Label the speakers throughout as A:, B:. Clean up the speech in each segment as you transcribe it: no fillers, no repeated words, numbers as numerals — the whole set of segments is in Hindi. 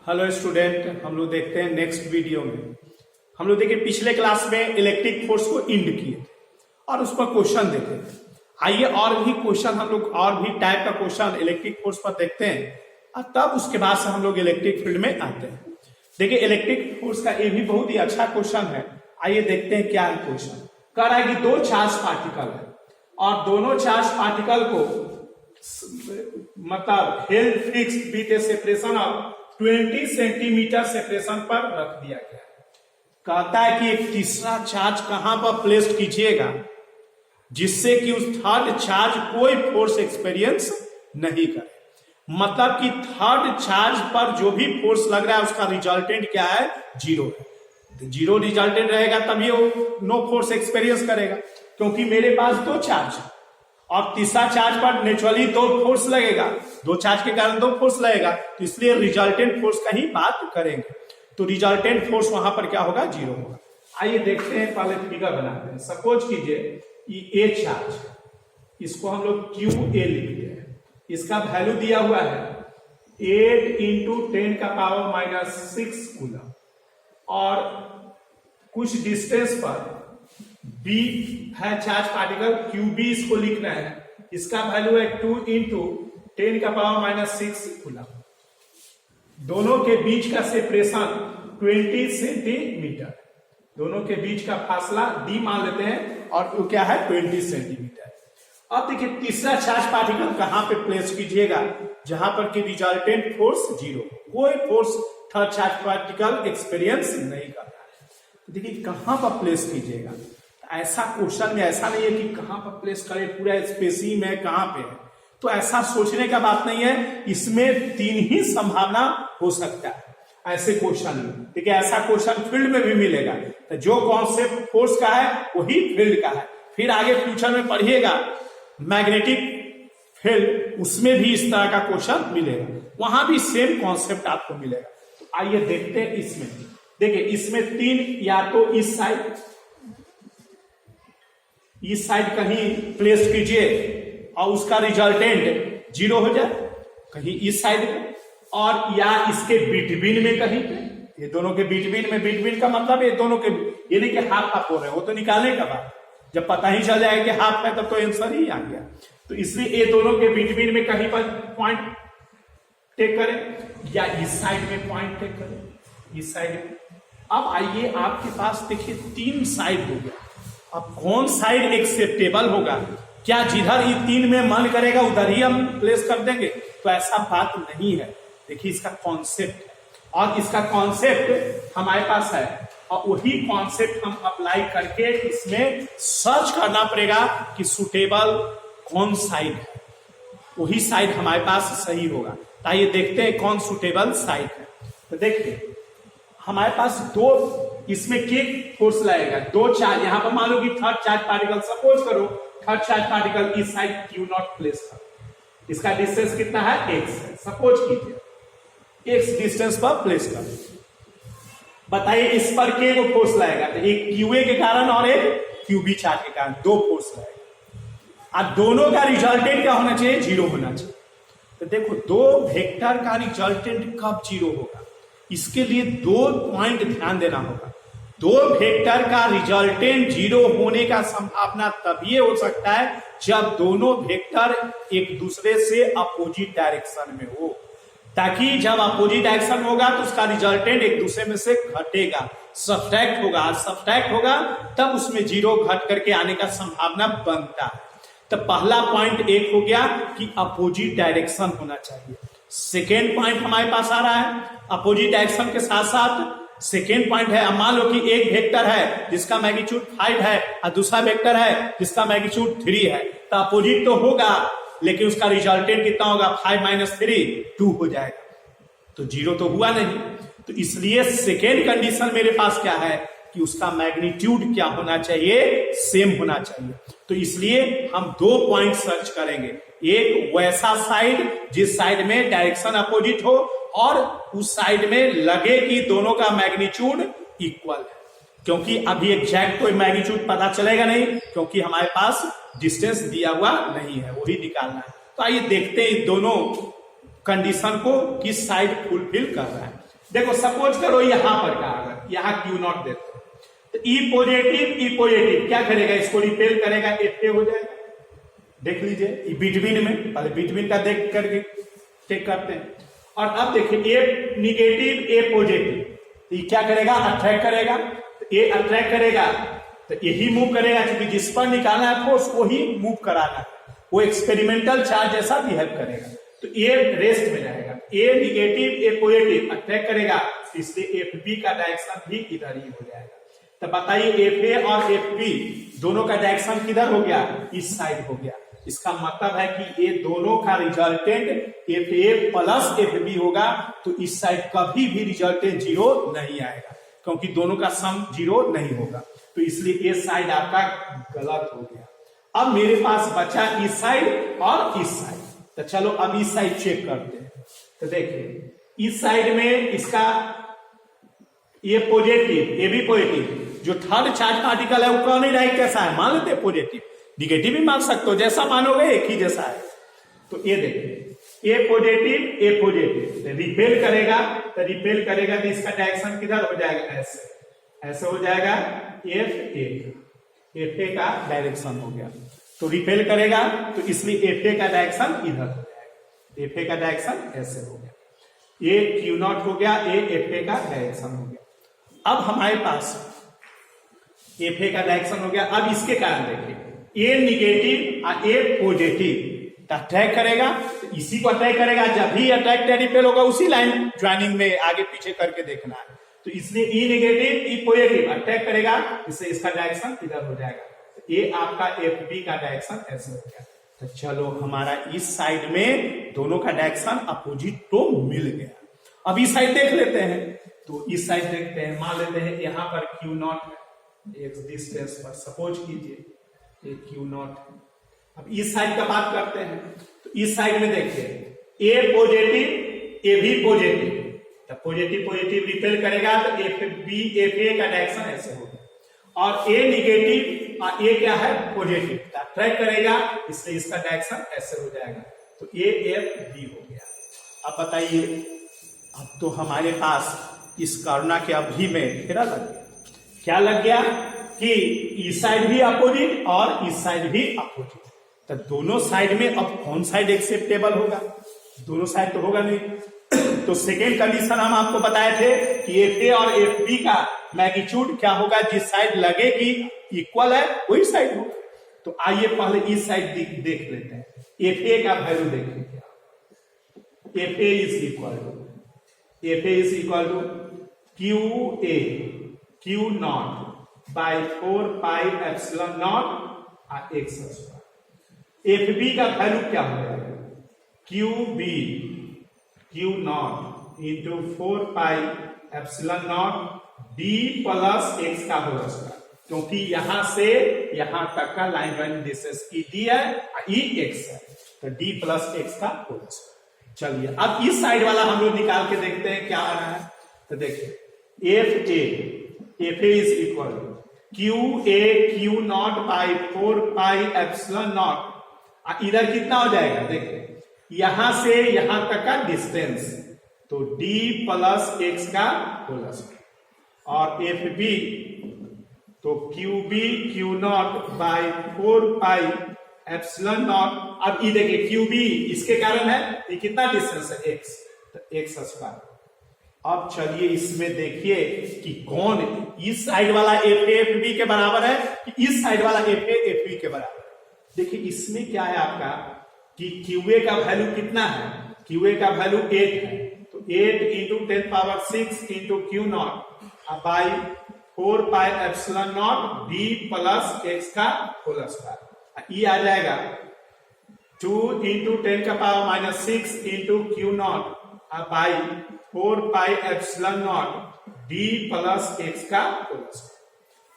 A: हेलो स्टूडेंट, हम लोग देखते हैं नेक्स्ट वीडियो में। हम लोग देखिए पिछले क्लास में इलेक्ट्रिक फोर्स को इंड किए थे और उस पर क्वेश्चन देखे थे। आइए और भी क्वेश्चन हम लोग और भी टाइप का क्वेश्चन इलेक्ट्रिक फोर्स पर देखते हैं और तब उसके बाद से हम लोग इलेक्ट्रिक फील्ड में आते हैं। देखिए इलेक्ट्रिक फोर्स का ये भी बहुत ही अच्छा क्वेश्चन है। आइए देखते हैं क्या है क्वेश्चन। कह रहा है कि दो चार्ज पार्टिकल है और दोनों चार्ज पार्टिकल को मतलब held fixed with A separation of 20 centimetre separation पर रख दिया गया है। कहता है कि एक तीसरा चार्ज कहां पर प्लेस कीजिएगा जिससे कि उस थर्ड चार्ज कोई फोर्स एक्सपीरियंस नहीं करे। मतलब कि थर्ड चार्ज पर जो भी फोर्स लग रहा है उसका रिजल्टेंट क्या है, जीरो है। जीरो रिजल्टेंट रहेगा तभी वो नो फोर्स एक्सपीरियंस करेगा, क्योंकि मेरे पास दो चार्ज है और तीसरा चार्ज पर नेचुरली दो फोर्स लगेगा, दो चार्ज के कारण दो फोर्स लगेगा, तो इसलिए रिजल्टेंट फोर्स का ही बात करेंगे। तो रिजल्टेंट फोर्स वहां पर क्या होगा, जीरो होगा। आइए देखते हैं, पहले फिगर बनाते हैं। सपोज कीजिए ये ए चार्ज, इसको हम लोग क्यू ए लिखते हैं। इसका वैल्यू दिया हुआ है 8 × 10⁻⁻6 कूलम और कुछ डिस्टेंस पर B है चार्ज पार्टिकल, QB इसको लिखना है। इसका वैल्यू है 2 × 10⁻⁻6 कूलम। दोनों के बीच का सेपरेशन 20 सेंटीमीटर, दोनों के बीच का फासला D मान लेते हैं और वो क्या है 20 सेंटीमीटर। अब देखिए तीसरा चार्ज पार्टिकल कहां पे प्लेस कीजिएगा जहां पर कि रिजल्टेंट फोर्स जीरो, कोई force third charge particle experience नहीं करता है। तो देखिए कहां पर प्लेस कीजिएगा। ऐसा क्वेश्चन में ऐसा नहीं है कि कहां पर प्लेस करें, पूरा स्पेसी में कहां पे है, तो ऐसा सोचने का बात नहीं है। इसमें तीन ही संभावना हो सकता है ऐसे क्वेश्चन में। देखिए ऐसा क्वेश्चन फील्ड में भी मिलेगा, तो जो कॉन्सेप्ट फोर्स का है वही फील्ड का है। फिर आगे फ्यूचर में पढ़िएगा मैग्नेटिक फील्ड, उसमें भी इस तरह का क्वेश्चन मिलेगा, वहां भी सेम कॉन्सेप्ट आपको मिलेगा। तो आइए देखते हैं इसमें। देखिए इसमें तीन, या तो इस साइड कहीं प्लेस कीजिए और उसका रिजल्टेंट जीरो हो जाए, कहीं इस साइड में, और या इसके बिटवीन में कहीं पे, ये दोनों के बिटवीन में। बिटवीन का मतलब ये दोनों के, ये नहीं कि हाफ हाफ हो रहे हैं, वो तो निकालने का बात, जब पता ही चल जाएगा कि हाफ है तब तो आंसर ही आ गया। तो इसलिए ये दोनों के बिटवीन में कहीं पर पॉइंट टेक करें या इस साइड में पॉइंट टेक करें, इस साइड में। अब आइए आपके पास देखिए तीन साइड हो गया। अब कौन साइड एक्सेप्टेबल होगा, क्या जिधर ये तीन में मन करेगा उधर ही हम प्लेस कर देंगे, तो ऐसा बात नहीं है। देखिए इसका कॉन्सेप्ट है और इसका कॉन्सेप्ट हमारे पास है और वही कॉन्सेप्ट हम अप्लाई करके इसमें सर्च करना पड़ेगा कि सुटेबल कौन साइड है, वही साइड हमारे पास सही होगा। तो आइए देखते हैं कौन सुटेबल साइड है। तो देखिए हमारे पास दो, इसमें किक फोर्स लगेगा, दो चार्ज, यहां पर मान लो कि थर्ड चार्ज पार्टिकल, सपोज करो थर्ड चार्ज पार्टिकल इस साइड Q0 प्लेस कर, इसका डिस्टेंस कितना है x है, सपोज कीजिए x डिस्टेंस पर प्लेस कर। बताइए इस पर के को फोर्स लगेगा, तो एक QA के कारण और एक QB चार्ज के कारण, दो फोर्स लगेगा। अब दोनों का रिजल्टेंट क्या होना चाहिए, जीरो होना चाहिए। तो देखो दो वेक्टर का रिजल्टेंट कब जीरो होगा, इसके लिए दो पॉइंट ध्यान देना होगा। दो वेक्टर का रिजल्टेंट जीरो होने का संभावना तभी हो सकता है जब दोनों वेक्टर एक दूसरे से अपोजिट डायरेक्शन में हो, ताकि जब अपोजिट डायरेक्शन होगा तो उसका रिजल्टेंट एक दूसरे में से घटेगा, सब्ट्रैक्ट होगा। सब्ट्रैक्ट होगा तब उसमें जीरो घट करके आने का संभावना बनता है। तो पहला पॉइंट एक हो गया कि अपोजिट डायरेक्शन होना चाहिए। सेकेंड पॉइंट हमारे पास आ रहा है अपोजिट डायरेक्शन के साथ साथ सेकेंड पॉइंट है, मान लो कि एक वेक्टर है जिसका मैग्नीट्यूड 5 है और दूसरा वेक्टर है जिसका मैग्नीट्यूड 3 है, तो अपोजिट तो होगा लेकिन उसका रिजल्टेंट कितना होगा, 5 - 3 2 हो जाएगा, तो जीरो तो हुआ नहीं। तो इसलिए सेकेंड कंडीशन मेरे पास क्या है कि उसका मैग्नीट्यूड क्या होना चाहिए, सेम होना चाहिए। तो इसलिए हम दो पॉइंट सर्च करेंगे, एक वैसा साइड जिस साइड में डायरेक्शन अपोजिट हो और उस साइड में लगे कि दोनों का मैग्नीट्यूड इक्वल है, क्योंकि अभी एग्जैक्ट कोई मैग्नीट्यूड पता चलेगा नहीं क्योंकि हमारे पास डिस्टेंस दिया हुआ नहीं है, वही निकालना है। तो आइए देखते हैं दोनों कंडीशन को किस साइड फुलफिल कर रहा है। देखो सपोज करो यहां पर का अगर यहाँ क्यू नॉट देते हो तो ई पॉजिटिव क्या करेगा, इसको रिपेल करेगा, एफ हो जाएगा। देख लीजिए बिटवीन में, पहले बिटवीन का देख करके चेक करते हैं। और अब देखिए ए निगेटिव ए पॉजिटिव, ये क्या करेगा, अट्रैक्ट करेगा। तो ए अट्रैक्ट करेगा तो यही मूव करेगा, क्योंकि जिस पर निकालना है फोर्स वही मूव कराना है, वो एक्सपेरिमेंटल चार्ज जैसा बिहेव करेगा। तो ए रेस्ट में रहेगा, ए निगेटिव ए पॉजिटिव अट्रैक्ट करेगा, इसलिए एफ बी का डायरेक्शन भी इधर ही हो जाएगा। तो बताइए एफ ए और एफ बी दोनों का डायरेक्शन किधर हो गया, इस साइड हो गया। इसका मतलब है कि ये दोनों का resultant F A plus F B होगा, तो इस साइड कभी भी रिजल्टेंट जीरो नहीं आएगा, क्योंकि दोनों का सम जीरो नहीं होगा। तो इसलिए ये साइड आपका गलत हो गया। अब मेरे पास बचा इस साइड और इस साइड, तो चलो अब इस साइड चेक करते हैं। तो देखिए इस साइड में इसका ये पॉजिटिव, ये भी पॉजिटिव, जो थर्ड चार्ज पार्टिकल है वो कौन ही राइट कैसा है, मान लेते हैं पॉजिटिव, निगेटिव भी मान सकते हो, जैसा मानोगे एक ही जैसा है। तो ये देखिए ए पॉजिटिव रिपेल करेगा, तो रिपेल करेगा तो इसका डायरेक्शन किधर हो जाएगा, ऐसे ऐसे हो जाएगा, एफ ए का डायरेक्शन हो गया। तो रिपेल करेगा तो इसलिए एफ ए का डायरेक्शन इधर हो जाएगा, एफ ए का डायरेक्शन ऐसे हो गया, ये क्यू नॉट हो गया, ए एफ ए का डायरेक्शन हो गया। अब हमारे पास एफ ए का डायरेक्शन हो गया। अब इसके कारण देखिए ए निगेटिव और ए पॉजिटिव अटैक करेगा, तो इसी को अटैक करेगा, जब भी अटैक रिपेल होगा उसी लाइन ज्वाइनिंग में आगे पीछे करके देखना है। तो इसलिए ई निगेटिव ई पॉजिटिव अटैक करेगा, इससे इसका डायरेक्शन इधर हो जाएगा। तो ये आपका एफ बी का डायरेक्शन ऐसे हो गया। तो चलो हमारा इस साइड में दोनों का डायरेक्शन अपोजिट तो मिल गया। अब इस साइड देख लेते हैं, तो इस साइड देखते हैं, मान लेते हैं यहाँ पर क्यू नॉट है, एक डिस्टेंस पर सपोज कीजिए ये क्यू नॉट है। अब इस साइड का बात करते हैं, तो इस साइड में देखिए ए पॉजिटिव ए भी पॉजिटिव, तो पॉजिटिव रिपेल करेगा, तो एफ बी एफ ए का डायरेक्शन ऐसे होगा। और ए निगेटिव और ए क्या है पॉजिटिव, ट्रैक करेगा, इसलिए इसका डायरेक्शन ऐसे हो जाएगा। तो ए एफ बी हो गया। अब बताइए, अब तो हमारे पास इस कोरोना के अवधि में फेरा लग गया। क्या लग गया कि इस साइड भी अपोजिट और इस साइड भी अपोजिट, तो दोनों साइड में अब कौन साइड एक्सेप्टेबल होगा, दोनों साइड तो होगा नहीं। तो सेकेंड कंडीशन हम आपको बताए थे कि एफ ए और एफ बी का मैग्नीट्यूड क्या होगा, जिस साइड लगे कि इक्वल है वही साइड होगा। तो आइए पहले इस साइड देख लेते हैं। एफ ए का वैल्यू देखिए, F A is equal to q naught by 4 pi epsilon naught x square. F B का वैल्यू क्या हो जाएगा, q naught into 4 pi epsilon naught d plus x का होल स्क्वायर, क्योंकि यहां से यहां तक का line joining distance E D है, ई एक्स है, तो डी प्लस एक्स का होल स्क्वायर। चलिए अब इस साइड वाला हम लोग निकाल के देखते हैं क्या आ रहा है। तो देखिए F A is equal Q naught by 4 pi epsilon not, इधर कितना हो जाएगा, देखिए यहां से यहां तक का डिस्टेंस, तो d प्लस एक्स का होल स्क्वायर, और एफ बी तो Q naught by 4 pi epsilon not. अब ये देखिए क्यू बी इसके कारण है, ये कितना डिस्टेंस है एक्स, तो एक्स स्क्वायर। अब चलिए इसमें देखिए कि कौन इस साइड वाला एफ एफ बी के बराबर है कि इस साइड वाला एफ एफ बी के बराबर है। देखिए इसमें क्या है आपका कि क्यूए का वैल्यू कितना है, क्यूए का वैल्यू 8 है, तो 8 into 10 power 6 into Q naught by 4 pi epsilon naught d plus x का होल स्क्वायर। ये आ जाएगा 2 इंटू 10 का power minus 6 into Q naught by 4 pi epsilon naught d plus x का होल स्क्वायर।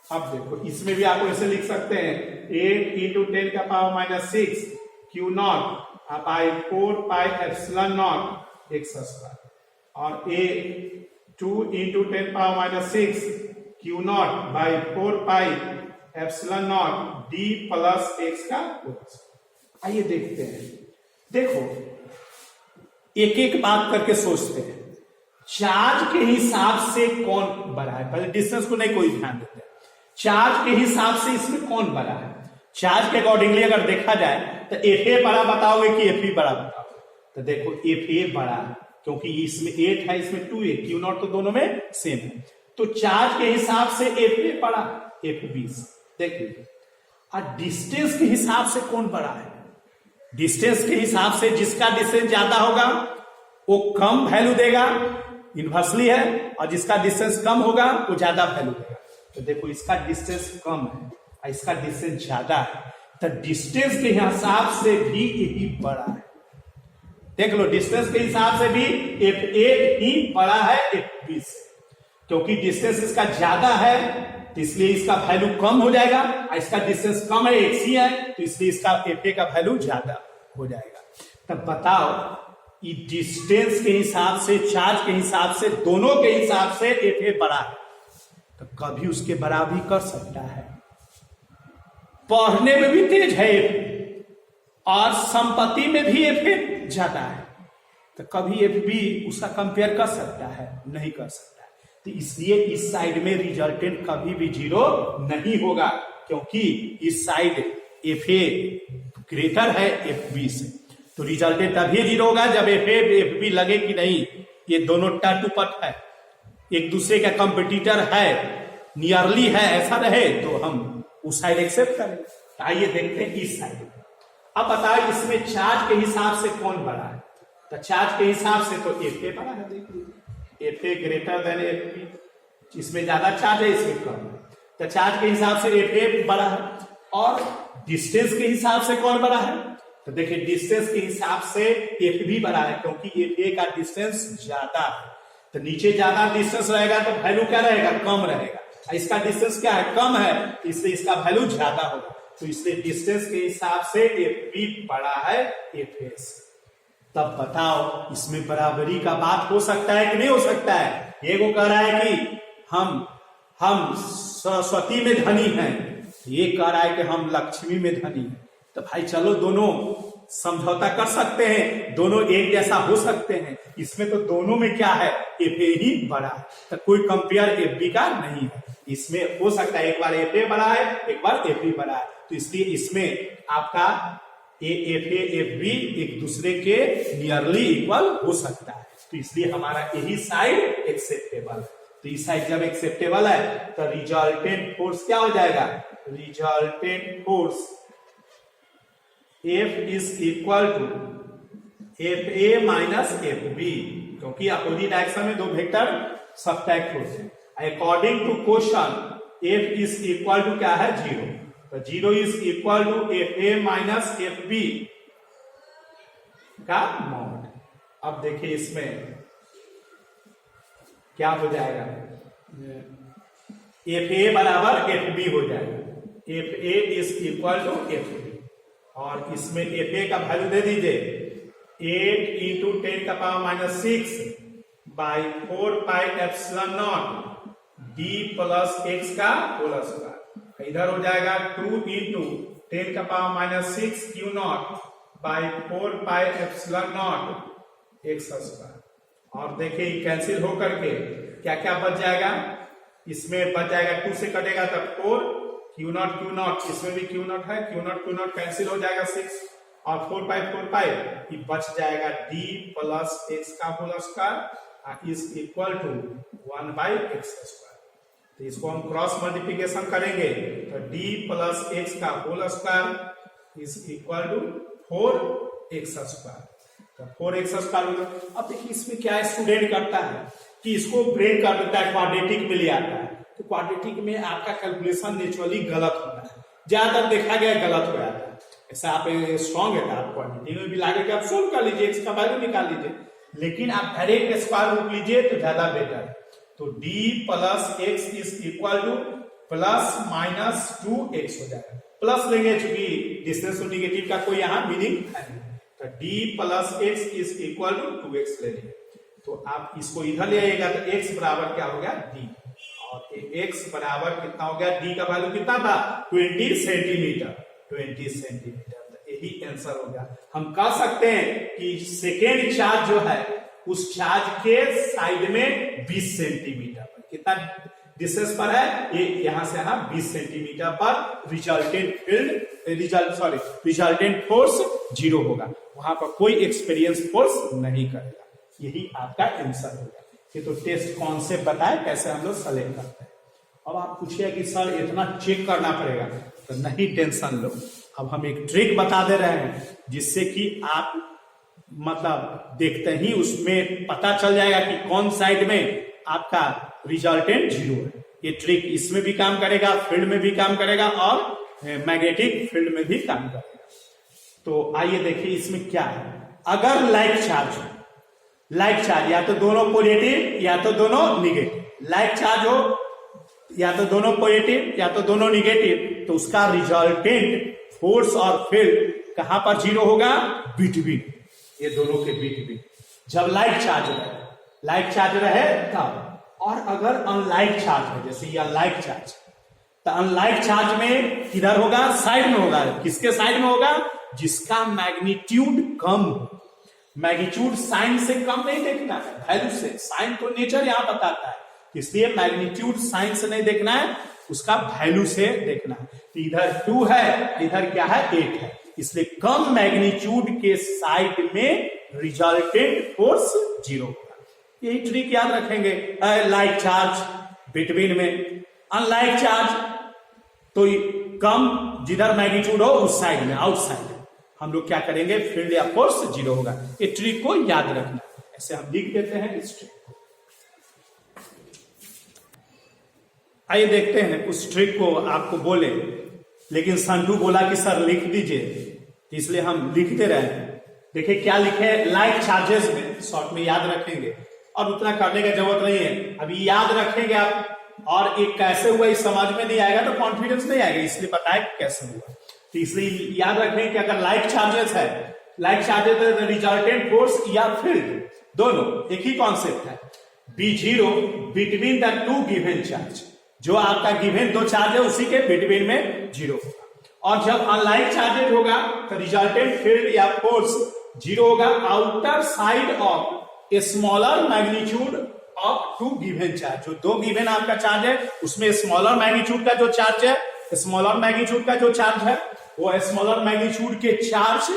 A: अब देखो इसमें भी आप ऐसे लिख सकते हैं 8 इंटू 10 का power minus 6 Q naught by 4 pi epsilon naught x square, और ए 2 into 10 power minus 6 Q naught by 4 pi epsilon naught d plus x का होल स्क्वायर। आइए देखते हैं, देखो एक एक बात करके सोचते हैं। चार्ज के हिसाब से कौन बड़ा है, पहले डिस्टेंस को नहीं कोई ध्यान देते, चार्ज के हिसाब से इसमें कौन बड़ा है। चार्ज के अकॉर्डिंगली अगर देखा जाए तो एफ ए बड़ा बताओगे कि एफ बी बड़ा बताओगे, तो देखो एफ ए बड़ा है क्योंकि इसमें 8 है, इसमें 2 क्यू नॉट तो दोनों में सेम है, तो चार्ज के हिसाब से एफ ए बड़ा, एफ बी देख लीजिए। और डिस्टेंस के हिसाब से कौन बड़ा है, डिस्टेंस के हिसाब से जिसका डिस्टेंस ज्यादा होगा वो कम वैल्यू देगा, इनवर्सली है, और जिसका डिस्टेंस कम होगा वो ज्यादा वैल्यू देगा। तो देखो इसका डिस्टेंस कम है और इसका डिस्टेंस ज्यादा है, तो डिस्टेंस के हिसाब से भी यही बड़ा है। देख लो डिस्टेंस के हिसाब से भी एफ ए ही बड़ा है एफ बी से, क्योंकि डिस्टेंस इसका ज्यादा है तो इसलिए इसका वैल्यू कम हो जाएगा, और इसका डिस्टेंस कम है एक ही है तो इसलिए इसका एफ ए का वैल्यू ज्यादा हो जाएगा। तब बताओ ये डिस्टेंस के हिसाब से, चार्ज के हिसाब से, दोनों के हिसाब से एफ ए बड़ा है, तो कभी उसके बराबरी कर सकता है। पढ़ने में भी तेज है और संपत्ति में भी एफ ए ज्यादा है, तो कभी एफ बी उसका कंपेयर कर सकता है, नहीं कर सकता है। तो इसलिए इस साइड में रिजल्टेंट कभी भी 0 नहीं होगा, क्योंकि इस साइड एफ ए ग्रेटर है एफ बी से, तो रिजल्टेंट तभी 0 होगा जब एफ ए एफ बी लगे कि नहीं ये दोनों टट टू पट है, एक दूसरे का कंपटीटर है, नियरली है, ऐसा रहे तो हम उस साइड एक्सेप्ट करेंगे। तो आइए देखते हैं इस साइड। अब बताओ इसमें चार्ज के हिसाब से कौन बड़ा है, तो चार्ज के हिसाब से तो एफ ए बड़ा है, देखिए F A greater than F B, इसमें ज्यादा चार्ज है इसमें कम है, तो चार्ज के हिसाब से एफ ए बड़ा है। और डिस्टेंस के हिसाब से कौन बड़ा है, तो देखिए डिस्टेंस के हिसाब से एफ बी बड़ा है, क्योंकि एफ ए का डिस्टेंस ज्यादा है, तो नीचे ज्यादा डिस्टेंस रहेगा तो वैल्यू क्या रहेगा, कम रहेगा, इसका डिस्टेंस क्या है, कम है, इसलिए इसका वैल्यू ज्यादा होगा, तो इसलिए डिस्टेंस के हिसाब से एफ बी बड़ा है एफ ए से। तब बताओ इसमें बराबरी का बात हो सकता है कि नहीं हो सकता है। ये वो कह रहा है कि हम सरस्वती में धनी हैं, ये कह रहा है कि हम लक्ष्मी में धनी हैं, तो भाई चलो दोनों समझौता कर सकते हैं, दोनों एक जैसा हो सकते हैं। इसमें तो दोनों में क्या है, एफ ए ही बड़ा है, तो कोई कंपेयर एफ बी का नहीं है। इसमें हो सकता है एक बार एफ ए बड़ा है एक बार एफ बी बड़ा है, तो इसलिए इसमें आपका एफ ए एफ बी एक दूसरे के नियरली इक्वल हो सकता है, तो इसलिए हमारा यही साइड एक्सेप्टेबल है। तो इस साइड जब एक्सेप्टेबल है तो रिजल्टेंट फोर्स क्या हो जाएगा, resultant force F is equal to F A minus F B, क्योंकि अपोजिट डायरेक्शन में दो वेक्टर सब्ट्रैक्ट होते हैं। According to question F is equal to क्या है, 0, तो 0 is equal to F A minus F B का मॉड। अब देखिए इसमें क्या हो जाएगा, एफ ए बराबर एफ बी हो जाएगा, F A is equal to F B, और इसमें एफ ए का वैल्यू दे दीजिए 8 into 10⁻⁻6 by 4 pi epsilon naught d plus x का होल स्क्वायर, इधर हो जाएगा 2 into 10⁻⁻6 q naught by 4 pi epsilon naught x square. और देखिए कैंसिल होकर के क्या क्या बच जाएगा, इसमें बच जाएगा 2 से कटेगा तब 4 क्यू नॉट, इसमें भी क्यू नॉट है, क्यू नॉट कैंसिल हो जाएगा 6 और 4 पाई ये बच जाएगा डी प्लस एक्स का whole square is equal to 1 by x square. तो इसको हम क्रॉस मल्टीप्लिकेशन करेंगे तो डी प्लस एक्स का whole square is equal to 4x square, तो 4x स्क्वायर। अब देखिए इसमें क्या स्टूडेंट करता है कि इसको ब्रेक कर देता है, क्वाड्रेटिक में ले आता है, तो क्वाड्रेटिक में आपका कैलकुलेशन नेचुरली गलत होता है, ज्यादातर देखा गया गलत हो जाता है। ऐसा आप स्ट्रॉन्ग है आप क्वाड्रेटिक में भी लागे कि आप सोल्व कर लीजिए, एक्स का वैल्यू निकाल लीजिए, लेकिन आप डायरेक्ट स्क्वायर रूट लीजिए तो ज्यादा बेटर है। तो d plus x is equal two plus minus 2x हो जाएगा, प्लस लेंगे चूंकि डिस्टेंस टू निगेटिव का कोई यहाँ मीनिंग है नहीं, तो d plus x is equal to 2x ले लेंगे, तो आप इसको इधर ले आइएगा तो x बराबर क्या हो गया d, और x बराबर कितना हो गया, d का वैल्यू कितना था 20 सेंटीमीटर, यही आंसर हो गया। हम कह सकते हैं कि सेकेंड चार्ज जो है उस चार्ज के साइड में 20 सेंटीमीटर पर, कितना डिस्टेंस पर है ये, यहां से यहां 20 सेंटीमीटर पर रिजल्टेंट फोर्स 0 होगा, वहां पर कोई एक्सपीरियंस फोर्स नहीं करेगा। यही आपका आंसर होगा। ये तो टेस्ट कॉन्सेप्ट बताए कैसे हम लोग सेलेक्ट करते हैं। अब आप पूछिए कि सर इतना चेक करना पड़ेगा, तो नहीं टेंशन लो, अब हम एक ट्रिक बता दे रहे हैं जिससे कि आप मतलब देखते ही उसमें पता चल जाएगा कि कौन साइड में आपका रिजल्टेंट 0 है। ये ट्रिक इसमें भी काम करेगा, फील्ड में भी काम करेगा और मैग्नेटिक फील्ड में भी काम करेगा। तो आइए देखिए इसमें क्या है। अगर लाइक चार्ज या तो दोनों पॉजिटिव या तो दोनों निगेटिव, लाइक चार्ज हो या तो दोनों पॉजिटिव या तो दोनों निगेटिव, तो उसका रिजल्टेंट फोर्स और फील्ड कहां पर 0 होगा? बिटवीन, ये दोनों के बिटवीन। जब लाइक चार्ज रहे तब। और अगर अनलाइक चार्ज है, जैसे ये अनलाइक चार्ज, तो अनलाइक चार्ज में किधर होगा? साइड में होगा। किसके साइड में होगा? जिसका मैग्नीट्यूड कम हो। मैग्नीट्यूड साइन से कम नहीं देखना है, वैल्यू से। साइन तो नेचर यहां बताता है, इसलिए मैग्नीट्यूड साइन से नहीं देखना है, उसका वैल्यू से देखना है। तो इधर 2 है, इधर क्या है? 8 है, इसलिए कम मैग्नीट्यूड के साइड में रिजल्टेंट फोर्स 0 होगा। यही ट्रिक याद रखेंगे। लाइक चार्ज बिटवीन में, अनलाइक चार्ज तो कम जिधर मैग्नीट्यूड हो उस साइड में, आउटसाइड हम लोग क्या करेंगे? फील्ड या फोर्स 0 होगा। ये ट्रिक को याद रखना। ऐसे हम लिख देते हैं इस ट्रिक को। आइए देखते हैं उस ट्रिक को। आपको बोले लेकिन संटू बोला कि सर लिख दीजिए, इसलिए हम लिखते रहे हैं। देखिए क्या लिखे, लाइक चार्जेस में, शॉर्ट में याद रखेंगे और उतना करने की जरूरत नहीं है। अभी याद रखेंगे आप, और एक कैसे हुआ इस समझ में नहीं आएगा तो कॉन्फिडेंस नहीं आएगा, इसलिए बताए कैसे हुआ। तो इसलिए याद रखें कि अगर लाइक चार्जेस है, रिजल्टेंट फोर्स या फील्ड दोनों एक ही कॉन्सेप्ट है। B0 between the 2 given charge, जो आपका गिवन 2 चार्ज है उसी के बिटवीन में 0 होगा। और जब अनलाइक चार्जेज होगा तो रिजल्टेंट फील्ड या फोर्स 0 होगा outer side of a smaller magnitude of 2 given charge. जो 2 गिवन आपका चार्ज है उसमें स्मॉलर मैग्नीट्यूड का जो चार्ज है, स्मॉलर मैग्नीट्यूड का जो चार्ज है वो स्मॉलर मैग्नीट्यूड के चार्ज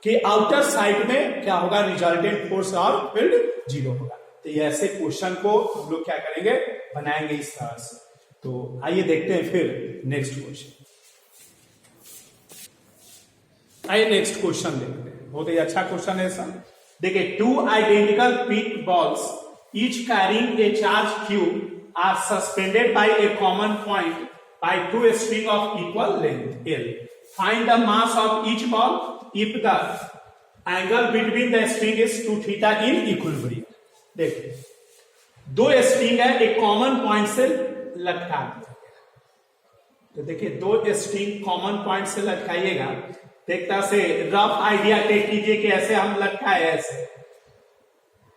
A: के आउटर साइड में क्या होगा? रिजल्टेंट फोर्स और फील्ड 0 होगा। तो ये ऐसे क्वेश्चन को हम लोग क्या करेंगे? बनाएंगे इस तरह से। तो आइए देखते हैं फिर नेक्स्ट क्वेश्चन। आइए नेक्स्ट क्वेश्चन देखते हैं, बहुत ही अच्छा क्वेश्चन है सर। देखिए 2 identical pith balls each carrying a charge Q are suspended by a common point by 2 string of equal length L. Find the mass of each ball if the angle between the string is 2 theta in equilibrium. देखिए 2 स्ट्रिंग है, एक कॉमन पॉइंट से लटका दिया गया। तो देखिए 2 स्ट्रिंग कॉमन पॉइंट से लटकाइएगा, देखता से रफ आइडिया टेक कीजिए कि ऐसे हम लटकाए,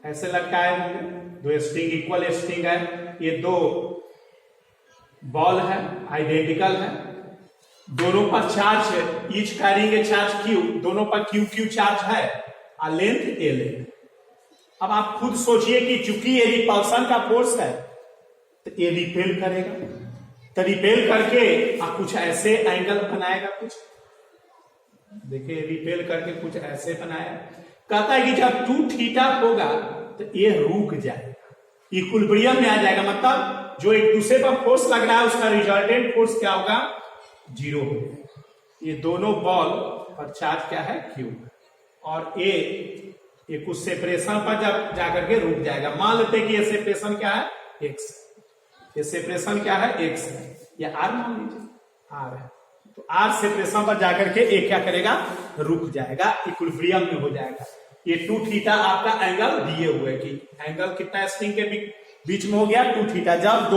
A: ऐसे लटकाए होंगे। 2 स्ट्रिंग इक्वल स्ट्रिंग है, ये 2 बॉल है, आइडेंटिकल है, दोनों पर चार्ज है, each carrying a charge Q, दोनों पर Q चार्ज है और लेंथ L है। अब आप खुद सोचिए कि चूंकि ये रिपल्सन का फोर्स है तो ये रिपेल करेगा, तो रिपेल करके आप कुछ ऐसे एंगल बनाएगा। कुछ देखिए रिपेल करके कुछ ऐसे बनाया, कहता है कि जब 2 थीटा होगा तो ये रुक जाएगा, इक्विलिब्रियम में आ जाएगा। मतलब जो एक दूसरे पर फोर्स लग रहा है उसका रिजल्टेंट फोर्स क्या होगा? 0 हो जाएगा। ये दोनों बॉल पर चार्ज क्या है? Q, और ये कुछ सेपरेशन पर जब जाकर के रुक जाएगा। मान लेते हैं कि ये सेपरेशन क्या है? X, ये सेपरेशन क्या है? X है, या R मान लीजिए, R है। तो R सेपरेशन पर जाकर के एक क्या करेगा? रुक जाएगा, इक्विलिब्रियम में हो जाएगा। ये 2 थीटा आपका एंगल दिए हुए कि एंगल कितना स्ट्रिंग के बीच में हो गया? 2 थीटा। जब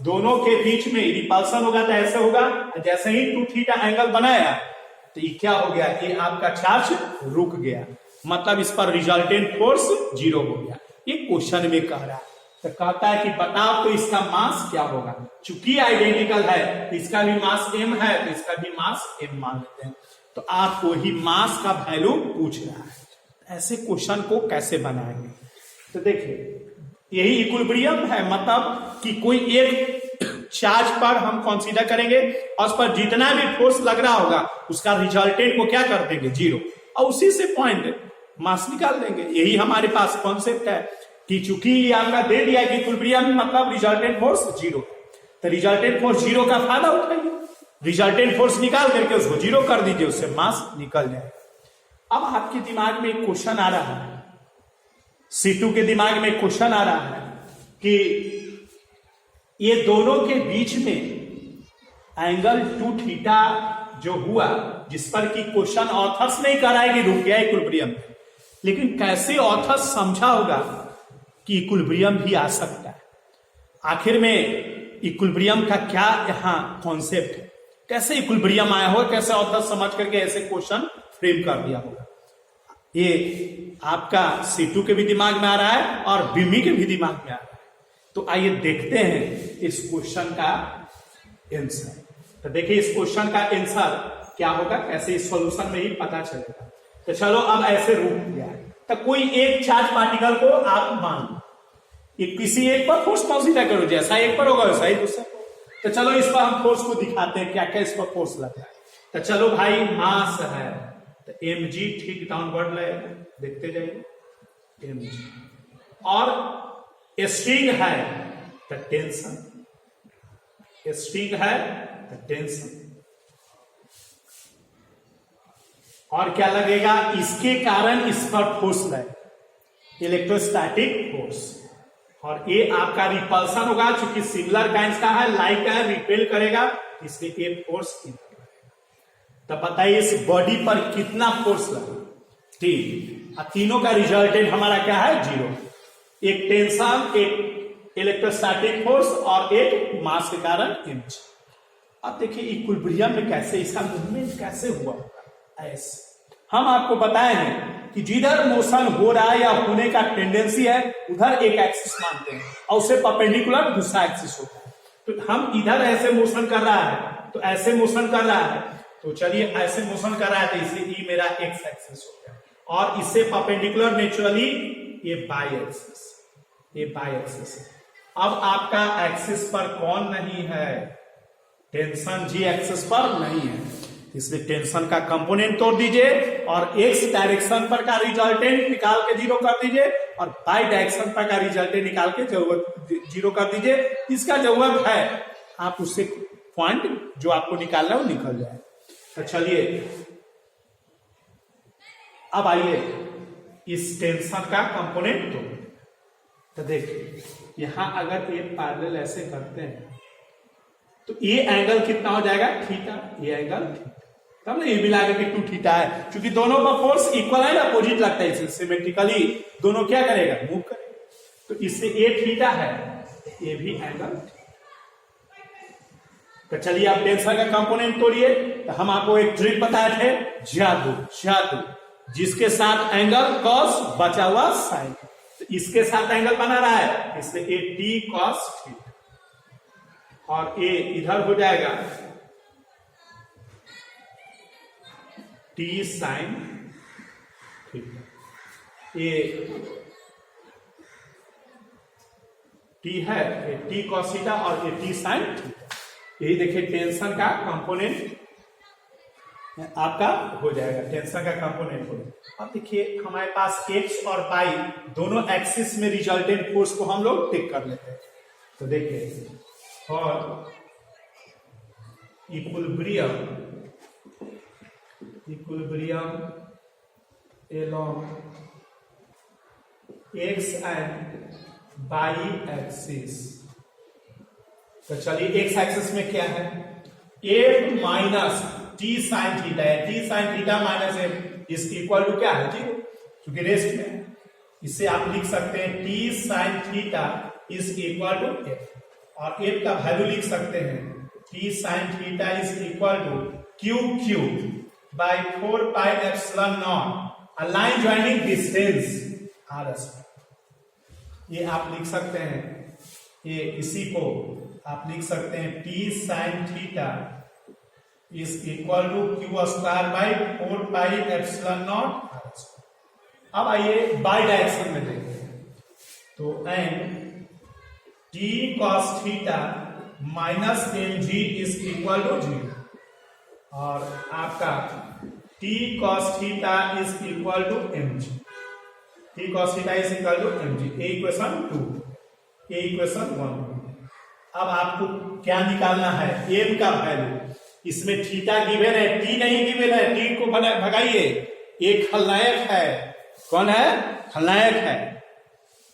A: दोनों के बीच में रिपल्सन होगा तो ऐसे होगा, जैसे ही 2 थीटा एंगल बनाया तो ये क्या हो गया? ये आपका चार्ज रुक गया, मतलब इस पर रिजल्टेंट फोर्स 0 हो गया। ये क्वेश्चन में कह रहा है, तो कहता है कि बताओ तो इसका मास क्या होगा। चूंकि आइडेंटिकल है तो इसका भी मास m है, तो इसका भी मास m मान लेते हैं। तो आपको ही मास का वैल्यू पूछ रहा है, ऐसे क्वेश्चन को कैसे बनाएंगे? तो देखिए यही इक्विलिब्रियम है, मतलब कि कोई एक चार्ज पर हम कंसीडर करेंगे और उस पर जितना भी फोर्स लग रहा होगा उसका रिजल्टेंट को क्या कर देंगे, जीरो, और उसी से पॉइंट मास निकाल देंगे। यही हमारे पास कॉन्सेप्ट है कि चूंकि आपका दे दिया कि इक्विलिब्रियम मतलब रिजल्टेंट फोर्स जीरो, तो रिजल्टेंट फोर्स जीरो का फायदा उठाइए, रिजल्टेंट फोर्स निकाल करके उसको जीरो कर दीजिए, उससे मास निकल जाए। अब आपके दिमाग में एक क्वेश्चन आ रहा है, C2 के दिमाग में क्वेश्चन आ रहा है कि ये दोनों के बीच में एंगल 2 थीटा जो हुआ, जिस पर कि क्वेश्चन ऑथर्स नहीं कर रहा है कि रुक गया इक्विलिब्रियम, लेकिन कैसे ऑथर्स समझा होगा कि इक्विलिब्रियम भी आ सकता है। आखिर में इक्विलिब्रियम का क्या यहाँ कॉन्सेप्ट है, कैसे इक्विलिब्रियम आया हो, कैसे ऑथर्स समझ करके ऐसे क्वेश्चन फ्रेम कर दिया होगा, ये आपका C2 के भी दिमाग में आ रहा है और बीमी के भी दिमाग में आ रहा है। तो आइए देखते हैं इस क्वेश्चन का आंसर। तो देखिए इस क्वेश्चन का आंसर क्या होगा, कैसे इस सॉल्यूशन में ही पता चलेगा। तो चलो अब ऐसे रूप दिया है, तो कोई एक चार्ज पार्टिकल को आप मान लो, किसी एक पर फोर्स कंसीडर करो, जैसा एक पर होगा वैसा ही दूसरा पर। तो चलो इस पर हम फोर्स को दिखाते हैं क्या क्या इस पर फोर्स लग रहा है। तो चलो भाई मास है तो mg ठीक डाउनवर्ड लगेगा, देखते जाइए mg, और स्ट्रिंग है तो टेंशन, स्ट्रिंग है तो टेंशन, और क्या लगेगा, इसके कारण इस पर फोर्स लगेगा, इलेक्ट्रोस्टैटिक फोर्स, और ये आपका रिपल्सन होगा, चूंकि सिमिलर काइंड का है, लाइक का है, रिपेल करेगा, इसलिए ये फोर्स लगेगा। तो बताइए इस बॉडी पर कितना फोर्स लगा, ठीक, तीनों का रिजल्टेंट हमारा क्या है, जीरो, एक टेंशन, एक इलेक्ट्रोस्टैटिक फोर्स और एक मास के कारण एनर्जी। अब देखिए इक्विलिब्रियम में कैसे इसका मूवमेंट कैसे हुआ होगा, ऐसे हम आपको बताए हैं कि जिधर मोशन हो रहा है या होने का टेंडेंसी है उधर एक एक्सिस मानते हैं और उससे परपेंडिकुलर दूसरा एक्सिस होता है। तो हम इधर ऐसे मोशन कर रहा है तो ऐसे मोशन कर रहा है, तो चलिए ऐसे मोशन कर रहा है तो इसे ई मेरा एक्स एक्सिस हो गया, और इससे परपेंडिकुलर नेचुरली ये बाई एक्सिस, ये बाई एक्सिस। अब आपका एक्सिस पर कौन नहीं है, टेंशन जी एक्सिस पर नहीं है, इसलिए टेंशन का कंपोनेंट तोड़ दीजिए और एक्स डायरेक्शन पर का रिजल्टेंट निकाल के जीरो कर दीजिए और बाई डायरेक्शन पर का रिजल्टेंट निकाल के जीरो कर दीजिए। इसका जरूरत है आप उससे पॉइंट जो आपको निकालना है वो निकल जाए। तो चलिए अब आइए इस टेंशन का कंपोनेंट तो देखिए यहां अगर ये पैरेलल ऐसे करते हैं तो ये एंगल कितना हो जाएगा, थीटा, ये एंगल तब ना ये मिला के 2 थीटा है, क्योंकि दोनों का फोर्स इक्वल है, अपोजिट लगता है, इससे सिमेट्रिकली दोनों क्या करेगा, मूव करेगा। तो इससे ये थीटा है, ये भी एंगल। तो चलिए आप टेंशन का कंपोनेंट तोड़िए। तो हम आपको एक ट्रिक बताए थे, जादू, जिसके साथ एंगल कॉस बचा हुआ साइन, तो इसके साथ एंगल बना रहा है, इसलिए ये टी कॉस थीटा और ये इधर हो जाएगा टी साइन थीटा, ये टी है, ये टी कॉस थीटा और ये टी साइन थीटा। यही देखिए टेंशन का कंपोनेंट आपका हो जाएगा, टेंशन का कंपोनेंट हो जाएगा। अब देखिए हमारे पास एक्स और वाई दोनों एक्सिस में रिजल्टेंट फोर्स को हम लोग टिक कर लेते हैं। तो देखिए और equilibrium along x and y axis. तो चलिए एक्स एक्सिस में क्या है, f minus T sine theta है, T sine theta minus f is equal to क्या है, जीरो, क्योंकि रेस्ट में है। इससे आप लिख सकते हैं T sine theta is equal to F, और एफ का वैल्यू लिख सकते हैं T sine theta is equal to q by 4 pi epsilon naught line joining distance r s. ये आप लिख सकते हैं, ये इसी को आप लिख सकते हैं T sine theta is equal to q square by 4 pi epsilon naught r square. अब आइए बाई डायरेक्शन में देखते हैं, तो and T cos theta minus m g is equal to 0 और आपका T cos theta is equal to m g, T cos theta is equal to m g. A equation 2, a equation 1। अब आपको क्या निकालना है, एम का वैल्यू। इसमें थीटा गिवन है, टी नहीं गिवन है, टी को भगाइए। एक खलनायक है, कौन है, खलनायक है।